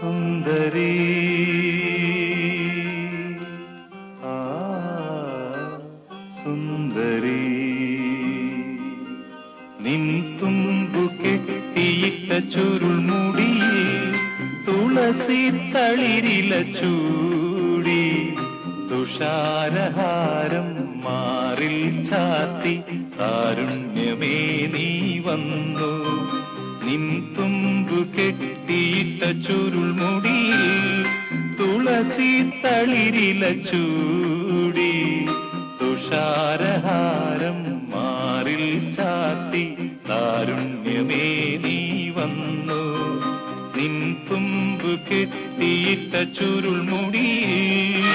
സുന്ദരീ സുന്ദരീ നിൻ തുമ്പു കെട്ടിയിട്ട ചുരുൾമുടിയിൽ തുളസി തളിരില ചൂടി തുഷാരഹാരം മാറിൽ ചാത്തി കാരുണ്യമേ നീ വന്നു നിൻ തുമ്പു കെട്ടിയിട്ട ചുരുൾമുടിയിൽ തുളസി തളിരില ചൂടി തുഷാരഹാരം മാറിൽ ചാത്തി കാരുണ്യമേ നീ വന്നു നിൻ തുമ്പു കെട്ടിയിട്ട ചുരുൾമുടിയിൽ